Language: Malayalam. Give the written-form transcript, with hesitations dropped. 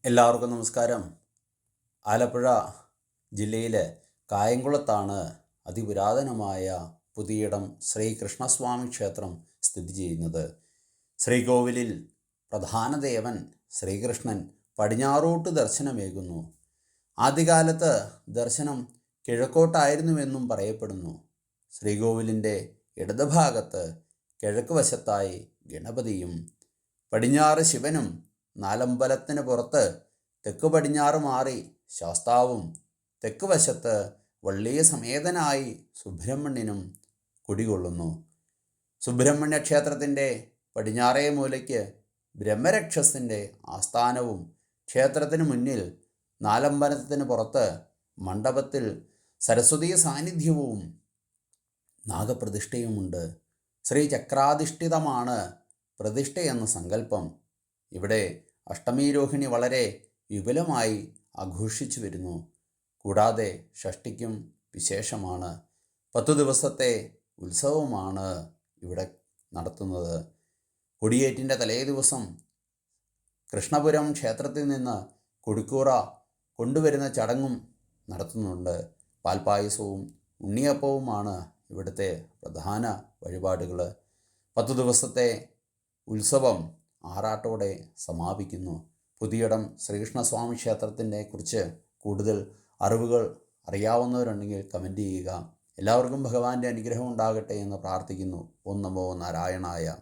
എല്ലാവർക്കും നമസ്കാരം. ആലപ്പുഴ ജില്ലയിലെ കായംകുളത്താണ് അതിപുരാതനമായ പുതിയിടം ശ്രീകൃഷ്ണസ്വാമി ക്ഷേത്രം സ്ഥിതി ചെയ്യുന്നത്. ശ്രീകോവിലിൽ പ്രധാന ദേവൻ ശ്രീകൃഷ്ണൻ പടിഞ്ഞാറോട്ട് ദർശനമേകുന്നു. ആദ്യകാലത്ത് ദർശനം കിഴക്കോട്ടായിരുന്നുവെന്നും പറയപ്പെടുന്നു. ശ്രീകോവിലിൻ്റെ ഇടതുഭാഗത്ത് കിഴക്ക് വശത്തായി ഗണപതിയും പടിഞ്ഞാറ് ശിവനും നാലമ്പലത്തിന് പുറത്ത് തെക്ക് പടിഞ്ഞാറ് മാറി ശാസ്താവും തെക്ക് വശത്ത് വള്ളീ സമേതനായി സുബ്രഹ്മണ്യനും കുടികൊള്ളുന്നു. സുബ്രഹ്മണ്യ ക്ഷേത്രത്തിൻ്റെ പടിഞ്ഞാറേ മൂലയ്ക്ക് ബ്രഹ്മരക്ഷസിൻ്റെ ആസ്ഥാനവും ക്ഷേത്രത്തിന് മുന്നിൽ നാലമ്പലത്തിന് പുറത്ത് മണ്ഡപത്തിൽ സരസ്വതീ സാന്നിധ്യവും നാഗപ്രതിഷ്ഠയുമുണ്ട്. ശ്രീചക്രാധിഷ്ഠിതമാണ് പ്രതിഷ്ഠയെന്ന സങ്കല്പം. ഇവിടെ അഷ്ടമീരോഹിണി വളരെ വിപുലമായി ആഘോഷിച്ചു വരുന്നു. കൂടാതെ ഷഷ്ഠിക്കും വിശേഷമാണ്. 10 ദിവസത്തെ ഉത്സവമാണ് ഇവിടെ നടത്തുന്നത്. കൊടിയേറ്റിൻ്റെ തലേ ദിവസം കൃഷ്ണപുരം ക്ഷേത്രത്തിൽ നിന്ന് കൊടിക്കൂറ കൊണ്ടുവരുന്ന ചടങ്ങും നടത്തുന്നുണ്ട്. പാൽപ്പായസവും ഉണ്ണിയപ്പവുമാണ് ഇവിടുത്തെ പ്രധാന വഴിപാടുകൾ. 10 ദിവസത്തെ ഉത്സവം ആറാട്ടോടെ സമാപിക്കുന്നു. പുതിയിടം ശ്രീകൃഷ്ണസ്വാമി ക്ഷേത്രത്തിനെ കുറിച്ച് കൂടുതൽ അറിവുകൾ അറിയാവുന്നവരുണ്ടെങ്കിൽ കമൻറ്റ് ചെയ്യുക. എല്ലാവർക്കും ഭഗവാന്റെ അനുഗ്രഹം ഉണ്ടാകട്ടെ എന്ന് പ്രാർത്ഥിക്കുന്നു. ഓം നമോ നാരായണായ.